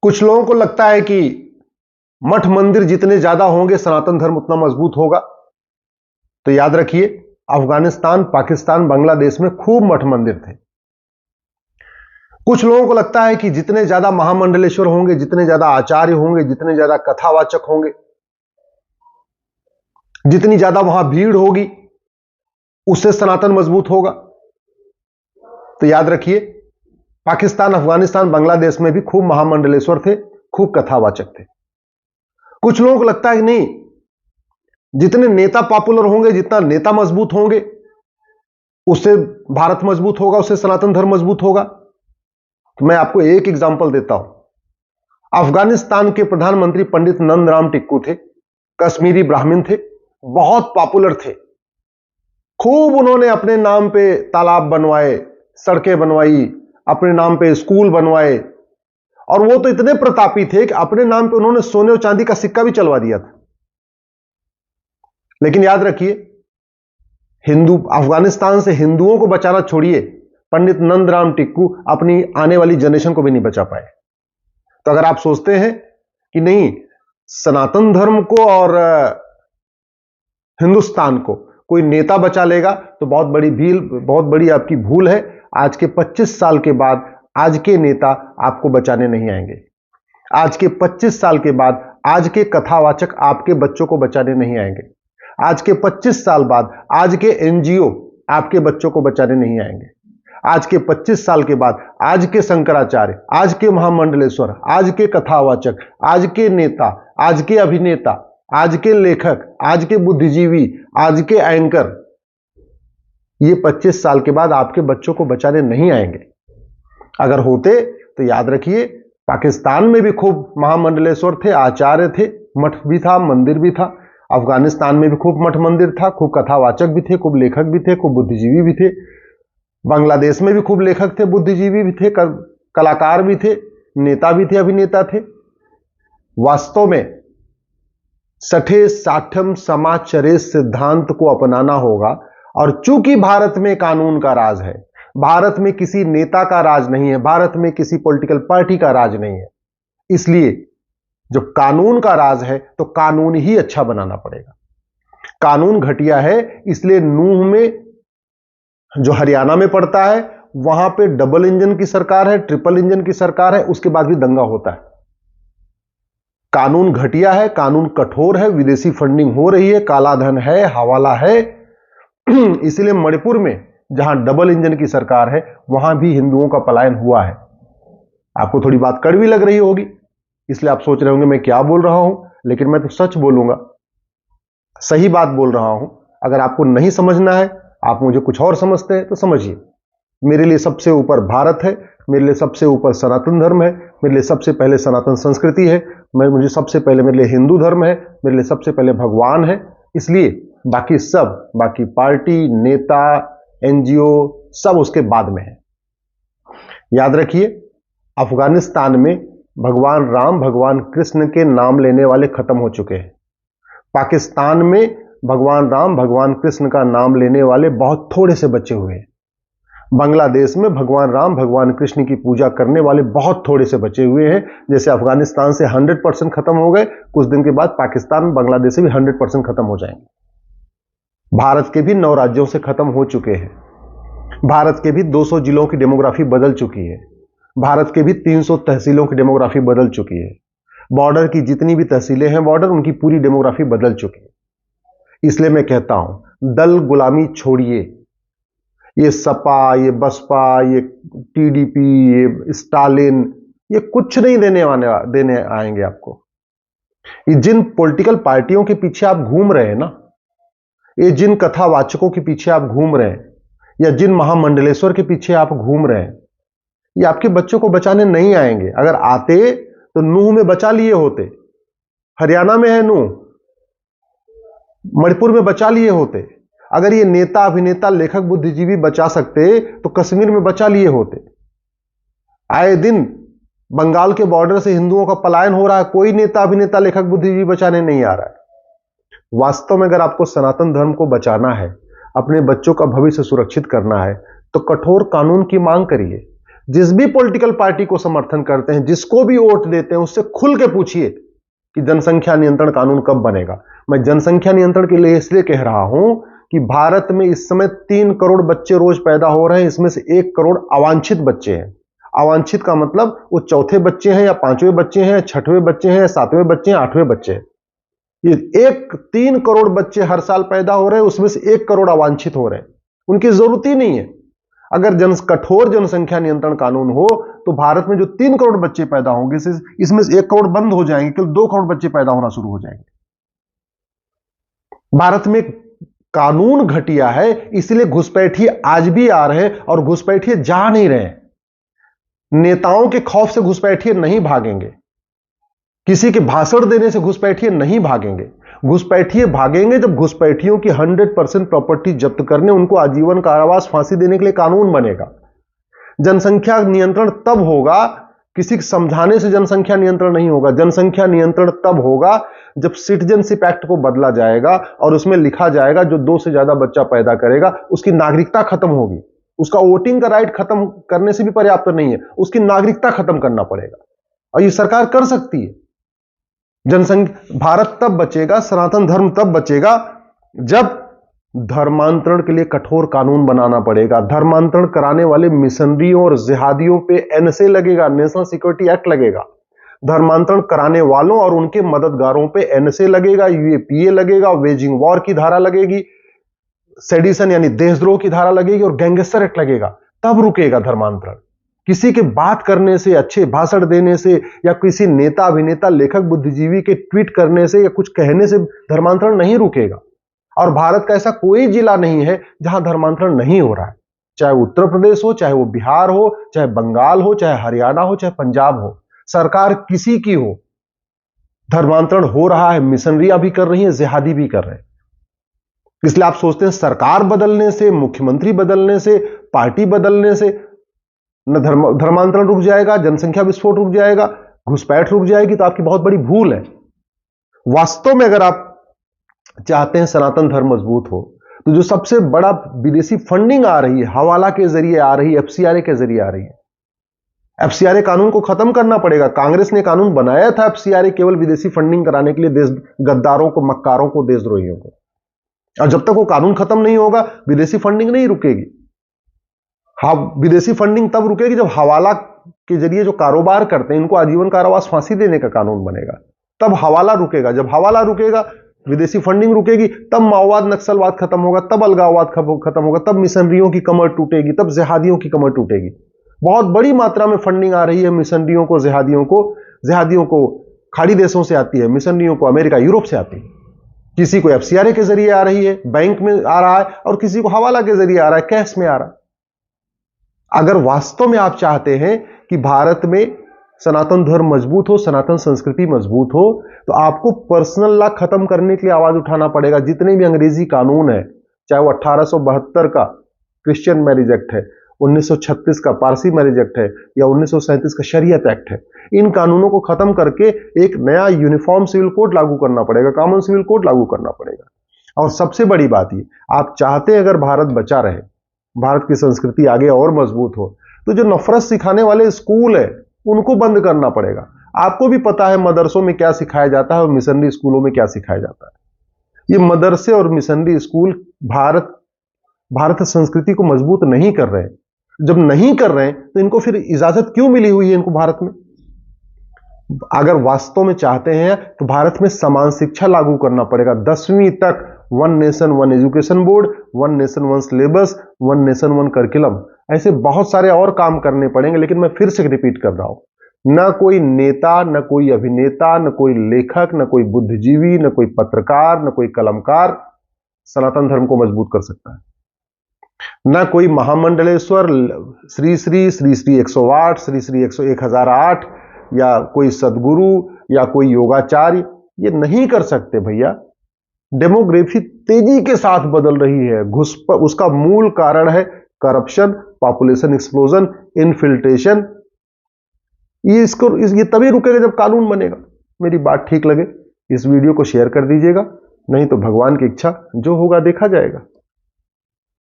कुछ लोगों को लगता है कि मठ मंदिर जितने ज्यादा होंगे सनातन धर्म उतना मजबूत होगा। तो याद रखिए, अफगानिस्तान, पाकिस्तान, बांग्लादेश में खूब मठ मंदिर थे। कुछ लोगों को लगता है कि जितने ज्यादा महामंडलेश्वर होंगे, जितने ज्यादा आचार्य होंगे, जितने ज्यादा कथावाचक होंगे, जितनी ज्यादा वहां भीड़ होगी, उससे सनातन मजबूत होगा। तो याद रखिए, पाकिस्तान, अफगानिस्तान, बांग्लादेश में भी खूब महामंडलेश्वर थे, खूब कथावाचक थे। कुछ लोगों को लगता है कि नहीं, जितने नेता पॉपुलर होंगे, जितना नेता मजबूत होंगे, उससे भारत मजबूत होगा, उससे सनातन धर्म मजबूत होगा। तो मैं आपको एक एग्जांपल देता हूं। अफगानिस्तान के प्रधानमंत्री पंडित नंदराम टिक्कू थे, कश्मीरी ब्राह्मण थे, बहुत पॉपुलर थे। खूब उन्होंने अपने नाम पे तालाब बनवाए, सड़कें बनवाई, अपने नाम पे स्कूल बनवाए, और वो तो इतने प्रतापी थे कि अपने नाम पे उन्होंने सोने और चांदी का सिक्का भी चलवा दिया था। लेकिन याद रखिए, अफगानिस्तान से हिंदुओं को बचाना छोड़िए, पंडित नंदराम टिक्कू अपनी आने वाली जनरेशन को भी नहीं बचा पाए। तो अगर आप सोचते हैं कि नहीं, सनातन धर्म को और हिंदुस्तान को कोई नेता बचा लेगा, तो बहुत बड़ी आपकी भूल है। आज के 25 साल के बाद आज के नेता आपको बचाने नहीं आएंगे। आज के 25 साल के बाद आज के कथावाचक आपके बच्चों को बचाने नहीं आएंगे। आज के 25 साल बाद आज के एनजीओ आपके बच्चों को बचाने नहीं आएंगे। आज के 25 साल के बाद आज के शंकराचार्य, आज के महामंडलेश्वर, आज के कथावाचक, आज के नेता, आज के अभिनेता, आज के लेखक, आज के बुद्धिजीवी, आज के एंकर, ये 25 साल के बाद आपके बच्चों को बचाने नहीं आएंगे। अगर होते तो याद रखिए, पाकिस्तान में भी खूब महामंडलेश्वर थे, आचार्य थे, मठ भी था, मंदिर भी था। अफगानिस्तान में भी खूब मठ मंदिर था, खूब कथावाचक भी थे, खूब लेखक भी थे, खूब बुद्धिजीवी भी थे। बांग्लादेश में भी खूब लेखक थे, बुद्धिजीवी भी थे, कलाकार भी थे, नेता भी थे, अभिनेता थे। वास्तव में सठे साठम समाचरे सिद्धांत को अपनाना होगा। और चूंकि भारत में कानून का राज है, भारत में किसी नेता का राज नहीं है, भारत में किसी पॉलिटिकल पार्टी का राज नहीं है, इसलिए जो कानून का राज है तो कानून ही अच्छा बनाना पड़ेगा। कानून घटिया है, इसलिए नूह में, जो हरियाणा में पड़ता है, वहां पे डबल इंजन की सरकार है, ट्रिपल इंजन की सरकार है, उसके बाद भी दंगा होता है। कानून घटिया है, कानून कठोर है, विदेशी फंडिंग हो रही है, काला धन है, हवाला है। इसलिए मणिपुर में जहां डबल इंजन की सरकार है, वहां भी हिंदुओं का पलायन हुआ है। आपको थोड़ी बात कड़वी लग रही होगी, इसलिए आप सोच रहे होंगे मैं क्या बोल रहा हूं, लेकिन मैं तो सच बोलूंगा, सही बात बोल रहा हूं। अगर आपको नहीं समझना है, आप मुझे कुछ और समझते हैं, तो समझिए। मेरे लिए सबसे ऊपर भारत है, मेरे लिए सबसे ऊपर सनातन धर्म है, मेरे लिए सबसे पहले सनातन संस्कृति है, मुझे सबसे पहले मेरे लिए हिंदू धर्म है, मेरे लिए सबसे पहले भगवान है। इसलिए बाकी सब, बाकी पार्टी, नेता, एनजीओ, सब उसके बाद में है। याद रखिए, अफगानिस्तान में भगवान राम, भगवान कृष्ण के नाम लेने वाले खत्म हो चुके हैं। पाकिस्तान में भगवान राम, भगवान कृष्ण का नाम लेने वाले बहुत थोड़े से बचे हुए हैं। बांग्लादेश में भगवान राम, भगवान कृष्ण की पूजा करने वाले बहुत थोड़े से बचे हुए हैं। जैसे अफगानिस्तान से 100% खत्म हो गए, कुछ दिन के बाद पाकिस्तान, बांग्लादेश से भी 100% खत्म हो जाएंगे। भारत के भी 9 राज्यों से खत्म हो चुके हैं। भारत के भी 200 जिलों की डेमोग्राफी बदल चुकी है। भारत के भी 300 तहसीलों की डेमोग्राफी बदल चुकी है। बॉर्डर की जितनी भी तहसीलें हैं, बॉर्डर, उनकी पूरी डेमोग्राफी बदल चुकी है। इसलिए मैं कहता हूं, दल गुलामी छोड़िए। ये सपा, ये बसपा, ये टीडीपी, ये स्टालिन, ये कुछ नहीं देने आएंगे आपको। ये जिन पॉलिटिकल पार्टियों के पीछे आप घूम रहे हैं ना, ये जिन कथावाचकों के पीछे आप घूम रहे हैं, या जिन महामंडलेश्वर के पीछे आप घूम रहे हैं, ये आपके बच्चों को बचाने नहीं आएंगे। अगर आते तो नूह में बचा लिए होते, हरियाणा में है नूह, मणिपुर में बचा लिए होते। अगर ये नेता, अभिनेता, लेखक, बुद्धिजीवी बचा सकते तो कश्मीर में बचा लिए होते। आए दिन बंगाल के बॉर्डर से हिंदुओं का पलायन हो रहा है, कोई नेता, अभिनेता, लेखक, बुद्धिजीवी बचाने नहीं आ रहा है। वास्तव में अगर आपको सनातन धर्म को बचाना है, अपने बच्चों का भविष्य सुरक्षित करना है, तो कठोर कानून की मांग करिए। जिस भी पॉलिटिकल पार्टी को समर्थन करते हैं, जिसको भी वोट देते हैं, उससे खुल के पूछिए कि जनसंख्या नियंत्रण कानून कब बनेगा। मैं जनसंख्या नियंत्रण के लिए इसलिए कह रहा हूं कि भारत में इस समय 3 करोड़ बच्चे रोज पैदा हो रहे हैं, इसमें से 1 करोड़ अवांछित बच्चे हैं। अवांछित का मतलब वो चौथे बच्चे हैं या 5वें बच्चे हैं, 6वें बच्चे हैं, 7वें बच्चे हैं, 8वें बच्चे हैं। ये 3 करोड़ बच्चे हर साल पैदा हो रहे हैं, उसमें से 1 करोड़ अवांछित हो रहे हैं, उनकी जरूरत ही नहीं है। अगर कठोर जनसंख्या नियंत्रण कानून हो तो भारत में जो 3 करोड़ बच्चे पैदा होंगे, इसमें से 1 करोड़ बंद हो जाएंगे, केवल 2 करोड़ बच्चे पैदा होना शुरू हो जाएंगे। भारत में कानून घटिया है, इसलिए घुसपैठिए आज भी आ रहे हैं और घुसपैठिए जा नहीं रहे हैं। नेताओं के खौफ से घुसपैठिए नहीं भागेंगे, किसी के भाषण देने से घुसपैठिए नहीं भागेंगे। घुसपैठिए भागेंगे जब घुसपैठियों की 100% प्रॉपर्टी जब्त करने, उनको आजीवन कारावास, फांसी देने के लिए कानून बनेगा। जनसंख्या नियंत्रण तब होगा, किसी के समझाने से जनसंख्या नियंत्रण नहीं होगा। जनसंख्या नियंत्रण तब होगा जब सिटीजनशिप एक्ट को बदला जाएगा और उसमें लिखा जाएगा जो 2 से ज्यादा बच्चा पैदा करेगा उसकी नागरिकता खत्म होगी। उसका वोटिंग का राइट खत्म करने से भी पर्याप्त नहीं है, उसकी नागरिकता खत्म करना पड़ेगा, और ये सरकार कर सकती है। जनसंख्या भारत तब बचेगा, सनातन धर्म तब बचेगा जब धर्मांतरण के लिए कठोर कानून बनाना पड़ेगा। धर्मांतरण कराने वाले मिशनरियों और जिहादियों पे एनएसए लगेगा, नेशनल सिक्योरिटी एक्ट लगेगा। धर्मांतरण कराने वालों और उनके मददगारों पे एनएसए लगेगा, यूएपीए लगेगा, वेजिंग वॉर की धारा लगेगी, सेडिशन यानी देशद्रोह की धारा लगेगी और गैंगस्टर एक्ट लगेगा। तब रुकेगा धर्मांतरण। किसी के बात करने से, अच्छे भाषण देने से, या किसी नेता, अभिनेता, लेखक, बुद्धिजीवी के ट्वीट करने से या कुछ कहने से धर्मांतरण नहीं रुकेगा। और भारत का ऐसा कोई जिला नहीं है जहां धर्मांतरण नहीं हो रहा है, चाहे उत्तर प्रदेश हो, चाहे वो बिहार हो, चाहे बंगाल हो, चाहे हरियाणा हो, चाहे पंजाब हो, सरकार किसी की हो, धर्मांतरण हो रहा है। मिशनरियां भी कर रही हैं, जिहादी भी कर रहे हैं। इसलिए आप सोचते हैं सरकार बदलने से, मुख्यमंत्री बदलने से, पार्टी बदलने से न धर्मांतरण रुक जाएगा, जनसंख्या विस्फोट रुक जाएगा, घुसपैठ रुक जाएगी, तो आपकी बहुत बड़ी भूल है। वास्तव में अगर आप चाहते हैं सनातन धर्म मजबूत हो, तो जो सबसे बड़ा विदेशी फंडिंग आ रही है, हवाला के जरिए आ रही है, एफसीआरए के जरिए आ रही है, एफसीआरए कानून को खत्म करना पड़ेगा। कांग्रेस ने कानून बनाया था एफसीआरए केवल विदेशी फंडिंग कराने के लिए, देश गद्दारों को, मक्कारों को, देशद्रोहियों को। और जब तक वो कानून खत्म नहीं होगा, विदेशी फंडिंग नहीं रुकेगी। हाँ, विदेशी फंडिंग तब रुकेगी जब हवाला के जरिए जो कारोबार करते हैं, इनको आजीवन कारावास, फांसी देने का कानून बनेगा, तब हवाला रुकेगा। जब हवाला रुकेगा, विदेशी फंडिंग रुकेगी, तब माओवाद, नक्सलवाद खत्म होगा, तब अलगाववाद खत्म होगा, तब मिशनरियों की कमर टूटेगी, तब जिहादियों की कमर टूटेगी। बहुत बड़ी मात्रा में फंडिंग आ रही है मिशनरियों को, जिहादियों को खाड़ी देशों से आती है, मिशनरियों को अमेरिका, यूरोप से आती है। किसी को एफसीआरए के जरिए आ रही है, बैंक में आ रहा है, और किसी को हवाला के जरिए आ रहा है, कैश में आ रहा है। अगर वास्तव में आप चाहते हैं कि भारत में सनातन धर्म मजबूत हो, सनातन संस्कृति मजबूत हो, तो आपको पर्सनल लॉ खत्म करने के लिए आवाज उठाना पड़ेगा। जितने भी अंग्रेजी कानून है, चाहे वो 1872 का क्रिश्चियन मैरिज एक्ट है, 1936 का पारसी मैरिज एक्ट है, या 1937 का शरीयत एक्ट है, इन कानूनों को खत्म करके एक नया यूनिफॉर्म सिविल कोड लागू करना पड़ेगा, कॉमन सिविल कोड लागू करना पड़ेगा। और सबसे बड़ी बात ये, आप चाहते हैं अगर भारत बचा रहे, भारत की संस्कृति आगे और मजबूत हो, तो जो नफरत सिखाने वाले स्कूल है उनको बंद करना पड़ेगा। आपको भी पता है मदरसों में क्या सिखाया जाता है और मिशनरी स्कूलों में क्या सिखाया जाता है। ये मदरसे और मिशनरी स्कूल भारत संस्कृति को मजबूत नहीं कर रहे हैं। जब नहीं कर रहे हैं तो इनको फिर इजाजत क्यों मिली हुई है इनको भारत में? अगर वास्तव में चाहते हैं तो भारत में समान शिक्षा लागू करना पड़ेगा। 10वीं तक 1 nation 1 education board, 1 nation 1 syllabus, 1 nation 1 curriculum, ऐसे बहुत सारे और काम करने पड़ेंगे। लेकिन मैं फिर से रिपीट कर रहा हूं, न कोई नेता, न कोई अभिनेता, न कोई लेखक, न कोई बुद्धिजीवी, न कोई पत्रकार, न कोई कलमकार सनातन धर्म को मजबूत कर सकता है। न कोई महामंडलेश्वर, श्री श्री 108, श्री श्री 1008, या कोई सदगुरु या कोई योगाचार्य, ये नहीं कर सकते भैया। डेमोग्राफी तेजी के साथ बदल रही है, उसका मूल कारण है करप्शन, पॉपुलेशन एक्सप्लोजन, इनफिल्ट्रेशन। ये तभी रुकेगा जब कानून बनेगा। मेरी बात ठीक लगे इस वीडियो को शेयर कर दीजिएगा, नहीं तो भगवान की इच्छा, जो होगा देखा जाएगा।